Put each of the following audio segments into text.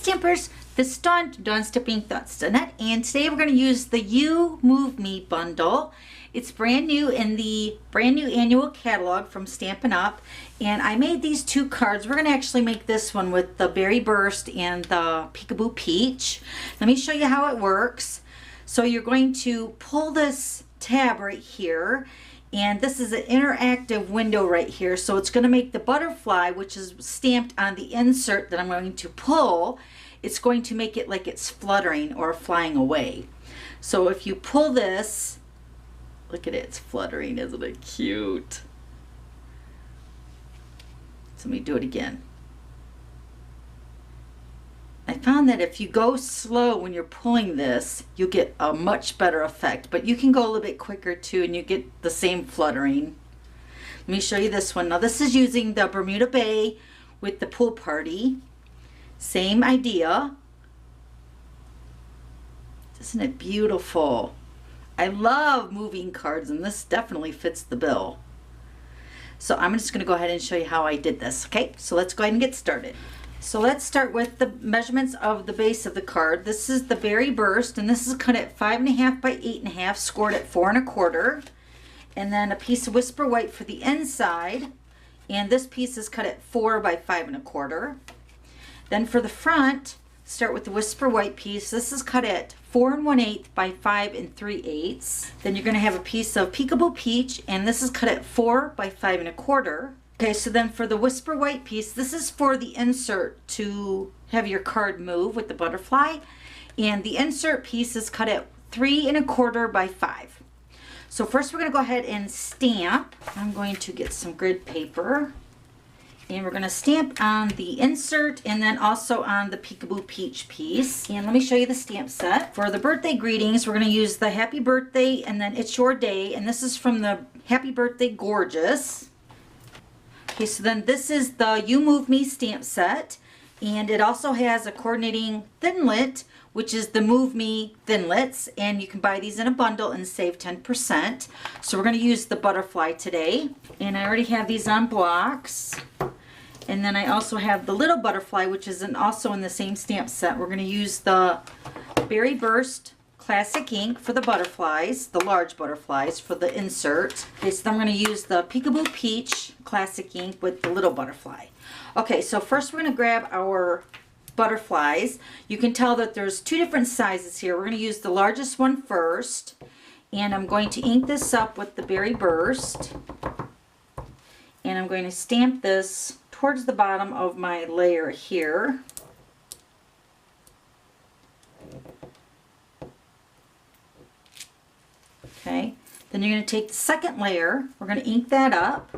Stampers, this is Dawn Stepping Thoughts.net, and today we're going to use the You Move Me bundle. It's brand new in the brand new annual catalog from Stampin' Up, and I made these two cards. We're going to actually make this one with the Berry Burst and the Peekaboo Peach. Let me show you how it works. So you're going to pull this tab right here, and this is an interactive window right here. So it's going to make the butterfly, which is stamped on the insert that I'm going to pull, it's going to make it like it's fluttering or flying away. So if you pull this, look at it, it's fluttering. Isn't it cute? So let me do it again. I found that if you go slow when you're pulling this, you'll get a much better effect, but you can go a little bit quicker too and you get the same fluttering. Let me show you this one. Now this is using the Bermuda Bay with the pool party. Same idea. Isn't it beautiful? I love moving cards, and this definitely fits the bill. So I'm just going to go ahead and show you how I did this. Okay, so let's go ahead and get started. So let's start with the measurements of the base of the card. This is the Berry Burst, and this is cut at 5.5 by 8.5, scored at 4 1/4. And then a piece of Whisper White for the inside, and this piece is cut at 4 by 5 1/4. Then for the front, start with the Whisper White piece. This is cut at 4 1/8 by 5 3/8. Then you're going to have a piece of Peekaboo Peach, and this is cut at 4 by 5 1/4. Okay, so then for the Whisper White piece, this is for the insert to have your card move with the butterfly, and the insert piece is cut at 3 1/4 by 5. So first we're going to go ahead and stamp. I'm going to get some grid paper, and we're going to stamp on the insert and then also on the Peekaboo Peach piece. And let me show you the stamp set. For the birthday greetings, we're going to use the Happy Birthday and then It's Your Day, and this is from the Happy Birthday Gorgeous. Okay, so then this is the You Move Me stamp set, and it also has a coordinating thinlet, which is the Move Me thinlets, and you can buy these in a bundle and save 10%. So we're going to use the butterfly today, and I already have these on blocks. And then I also have the little butterfly, which is also in the same stamp set. We're going to use the Berry Burst Classic ink for the butterflies, the large butterflies for the insert. Okay, so then I'm going to use the Peekaboo Peach Classic ink with the little butterfly. Okay, so first we're going to grab our butterflies. You can tell that there's two different sizes here. We're going to use the largest one first, and I'm going to ink this up with the Berry Burst, and I'm going to stamp this towards the bottom of my layer here. Okay, then you're going to take the second layer, we're going to ink that up,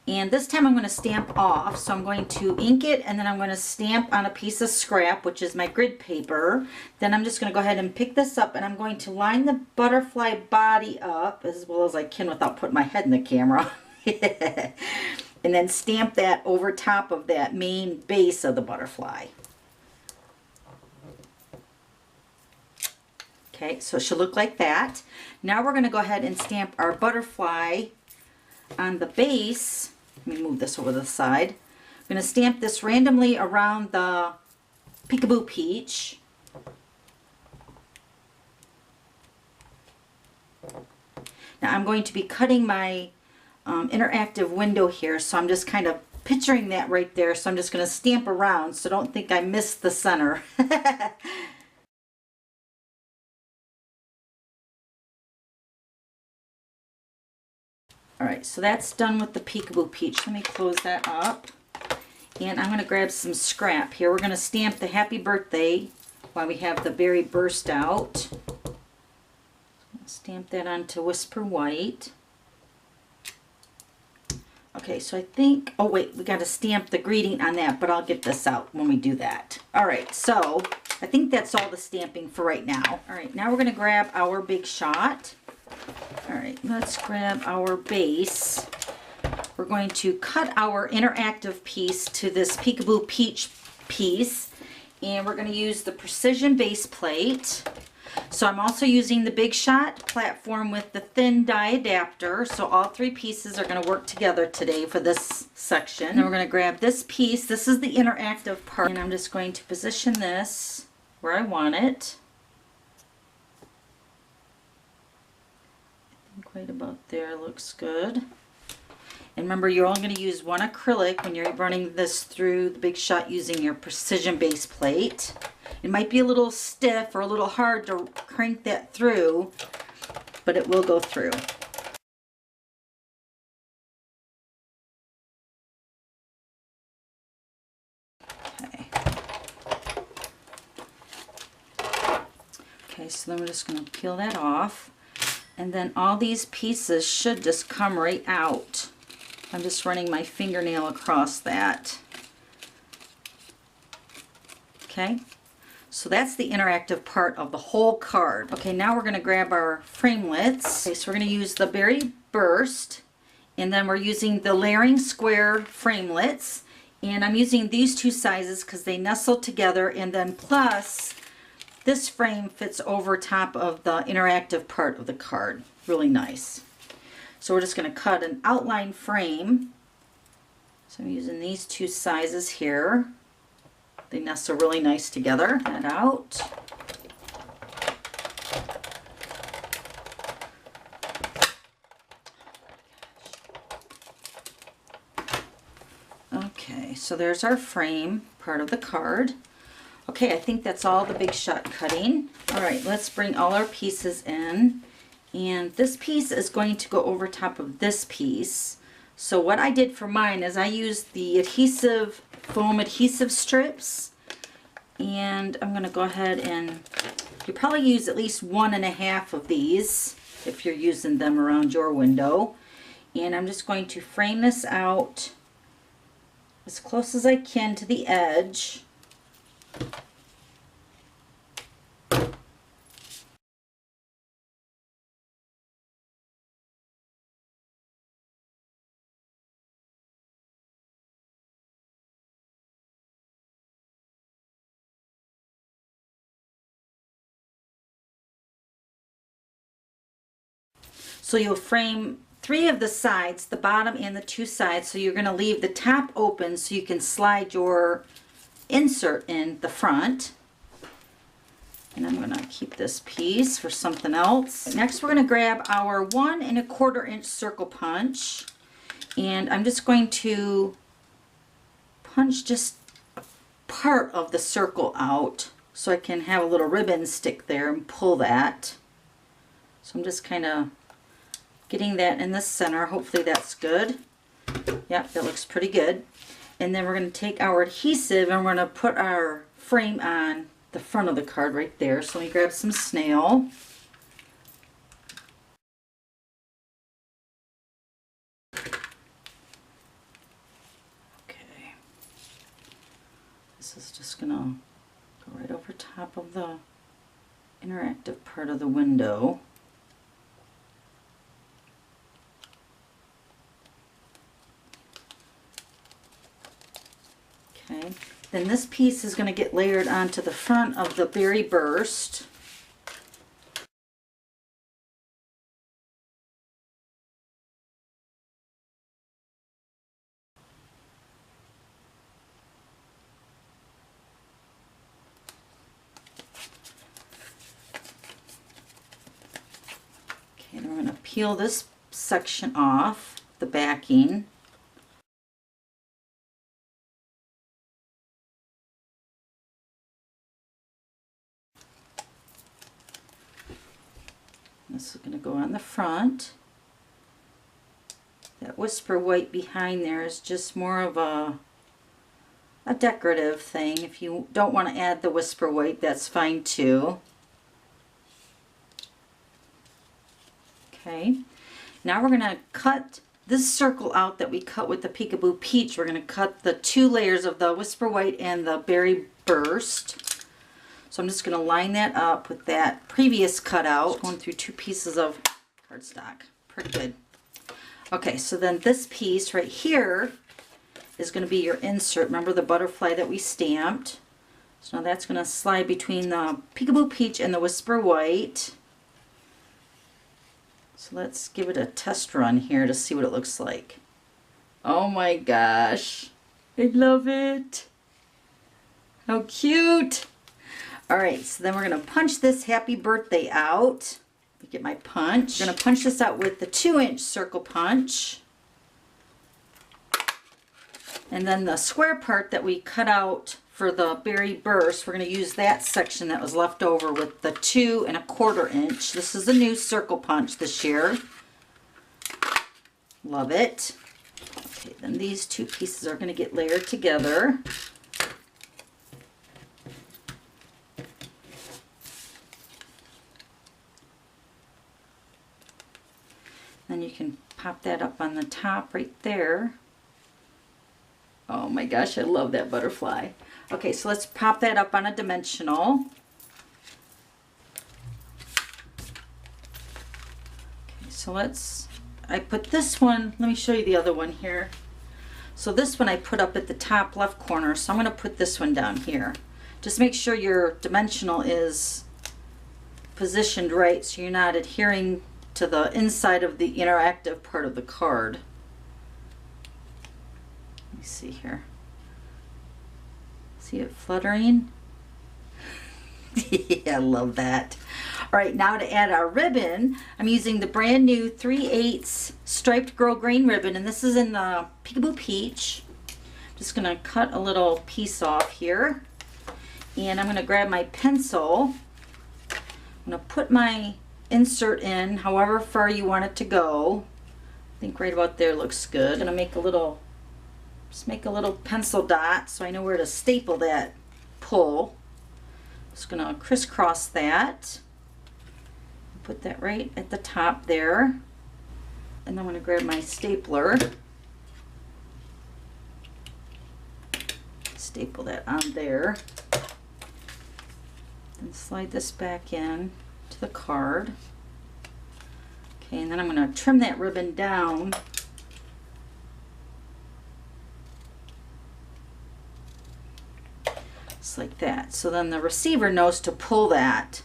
and this time I'm going to stamp off. So I'm going to ink it, and then I'm going to stamp on a piece of scrap, which is my grid paper. Then I'm just going to go ahead and pick this up, and I'm going to line the butterfly body up as well as I can without putting my head in the camera. And then stamp that over top of that main base of the butterfly. Okay, so it should look like that. Now we're going to go ahead and stamp our butterfly on the base. Let me move this over to the side. I'm going to stamp this randomly around the Peekaboo Peach. Now I'm going to be cutting my interactive window here, so I'm just kind of picturing that right there. So I'm just going to stamp around, so don't think I missed the center. Alright, so that's done with the Peekaboo Peach. Let me close that up. And I'm going to grab some scrap here. We're going to stamp the Happy Birthday while we have the Berry Burst out. Stamp that onto Whisper White. Okay, so I think, oh wait, we got to stamp the greeting on that, but I'll get this out when we do that. Alright, so I think that's all the stamping for right now. Alright, now we're going to grab our Big Shot. Alright, let's grab our base. We're going to cut our interactive piece to this Peekaboo Peach piece, and we're going to use the Precision Base Plate. So I'm also using the Big Shot platform with the thin die adapter. So all three pieces are going to work together today for this section. Then we're going to grab this piece. This is the interactive part. And I'm just going to position this where I want it. I think right about there looks good. And remember, you're only going to use one acrylic when you're running this through the Big Shot using your precision base plate. It might be a little stiff or a little hard to crank that through, but it will go through. Okay. Okay, so then we're just going to peel that off. And then all these pieces should just come right out. I'm just running my fingernail across that. Okay. So that's the interactive part of the whole card. Okay, now we're going to grab our framelits. Okay, so we're going to use the Berry Burst, and then we're using the layering square framelits, and I'm using these two sizes because they nestle together, and then plus this frame fits over top of the interactive part of the card. Really nice. So we're just going to cut an outline frame. So I'm using these two sizes here. They nestle really nice together. That out. Okay, so there's our frame, part of the card. Okay, I think that's all the Big Shot cutting. All right, let's bring all our pieces in. And this piece is going to go over top of this piece. So what I did for mine is I used the adhesive, foam adhesive strips. And I'm going to go ahead and you probably use at least 1.5 of these if you're using them around your window. And I'm just going to frame this out as close as I can to the edge. So you'll frame 3 of the sides, the bottom and the 2 sides, so you're going to leave the top open so you can slide your insert in the front. And I'm going to keep this piece for something else. Next we're going to grab our 1 1/4 inch circle punch, and I'm just going to punch just part of the circle out so I can have a little ribbon stick there and pull that. So I'm just kind of getting that in the center. Hopefully that's good. Yep, that looks pretty good. And then we're going to take our adhesive and we're going to put our frame on the front of the card right there. So let me grab some snail. Okay. This is just going to go right over top of the interactive part of the window. Okay, then this piece is going to get layered onto the front of the Berry Burst. Okay, then we're going to peel this section off, the backing. This is going to go on the front. That whisper white behind there is just more of a decorative thing. If you don't want to add the whisper white, that's fine too. Okay, now we're going to cut this circle out that we cut with the Peekaboo Peach. We're going to cut the 2 layers of the whisper white and the Berry Burst. So I'm just going to line that up with that previous cutout. Just going through 2 pieces of cardstock. Pretty good. Okay, so then this piece right here is going to be your insert. Remember the butterfly that we stamped? So now that's going to slide between the Peekaboo Peach and the Whisper White. So let's give it a test run here to see what it looks like. Oh my gosh, I love it. How cute. All right, so then we're going to punch this happy birthday out. Let me get my punch. I'm going to punch this out with the 2-inch circle punch. And then the square part that we cut out for the berry burst, we're going to use that section that was left over with the 2 1/4 inch. This is a new circle punch this year. Love it. Okay, then these two pieces are going to get layered together. Then you can pop that up on the top right there. Oh my gosh, I love that butterfly. Okay, so let's pop that up on a dimensional. Okay, so I put this one, let me show you the other one here. So this one I put up at the top left corner, so I'm going to put this one down here. Just make sure your dimensional is positioned right so you're not adhering to the inside of the interactive part of the card. Let me see here. See it fluttering? Yeah, I love that. All right, now to add our ribbon, I'm using the brand new 3/8 striped Girl Green ribbon, and this is in the Peekaboo Peach. I'm just going to cut a little piece off here, and I'm going to grab my pencil. I'm going to put my insert in however far you want it to go. I think right about there looks good. I'm going to make a little, just make a little pencil dot so I know where to staple that pull. Just going to crisscross that. Put that right at the top there. And I'm going to grab my stapler. Staple that on there. And slide this back in to the card. Okay, and then I'm going to trim that ribbon down. Just like that. So then the receiver knows to pull that.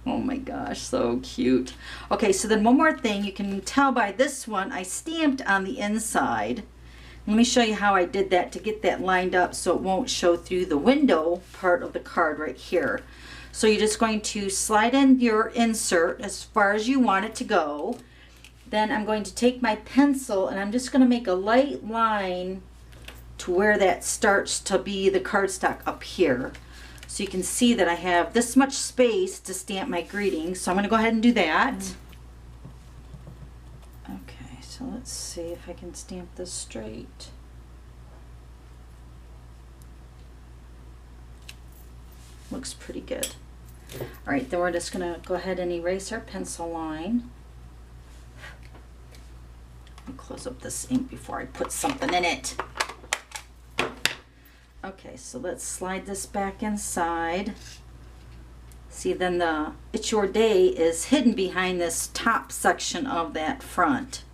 Oh my gosh, so cute. Okay, so then one more thing, you can tell by this one, I stamped on the inside. Let me show you how I did that to get that lined up so it won't show through the window part of the card right here. So you're just going to slide in your insert as far as you want it to go. Then I'm going to take my pencil and I'm just going to make a light line to where that starts to be the cardstock up here. So you can see that I have this much space to stamp my greeting. So I'm going to go ahead and do that. Okay, so let's see if I can stamp this straight. Looks pretty good. All right, then we're just going to go ahead and erase our pencil line. Let me close up this ink before I put something in it. Okay, so let's slide this back inside. See, then the It's Your Day is hidden behind this top section of that front.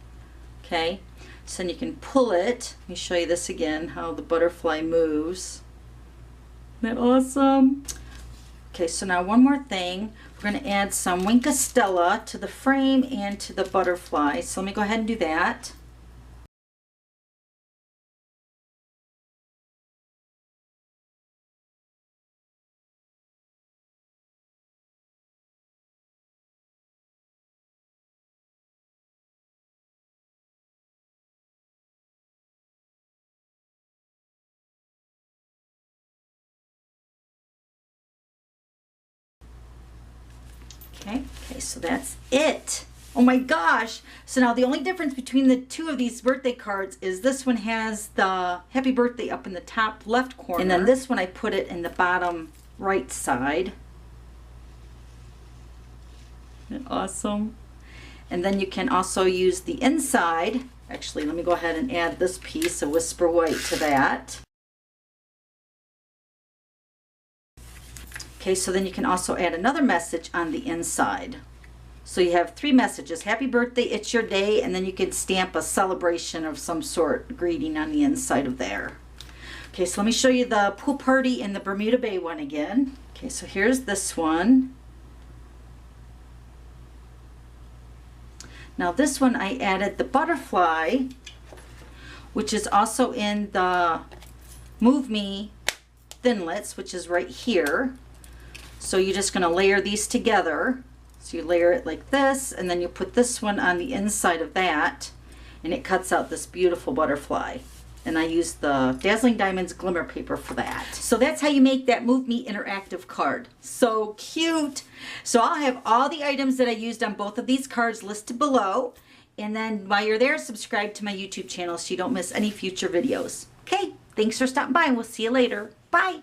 Okay, so then you can pull it. Let me show you this again, how the butterfly moves. Isn't that awesome? Okay, so now one more thing. We're going to add some Wink Stella to the frame and to the butterfly. So let me go ahead and do that. Okay, so that's it. Oh my gosh. So now the only difference between the two of these birthday cards is this one has the happy birthday up in the top left corner. And then this one I put it in the bottom right side. Isn't it awesome? And then you can also use the inside. Actually, let me go ahead and add this piece of Whisper White to that. Okay, so then you can also add another message on the inside. So you have 3 messages: happy birthday, it's your day, and then you can stamp a celebration of some sort, greeting on the inside of there. Okay, so let me show you the Pool Party and the Bermuda Bay one again. Okay, so here's this one. Now this one I added the butterfly, which is also in the Move Me Thinlits, which is right here. So you're just going to layer these together. So you layer it like this, and then you put this one on the inside of that, and it cuts out this beautiful butterfly. And I used the Dazzling Diamonds glimmer paper for that. So that's how you make that Move Me interactive card. So cute. So I'll have all the items that I used on both of these cards listed below. And then while you're there, subscribe to my YouTube channel so you don't miss any future videos. Okay, thanks for stopping by, and we'll see you later. Bye.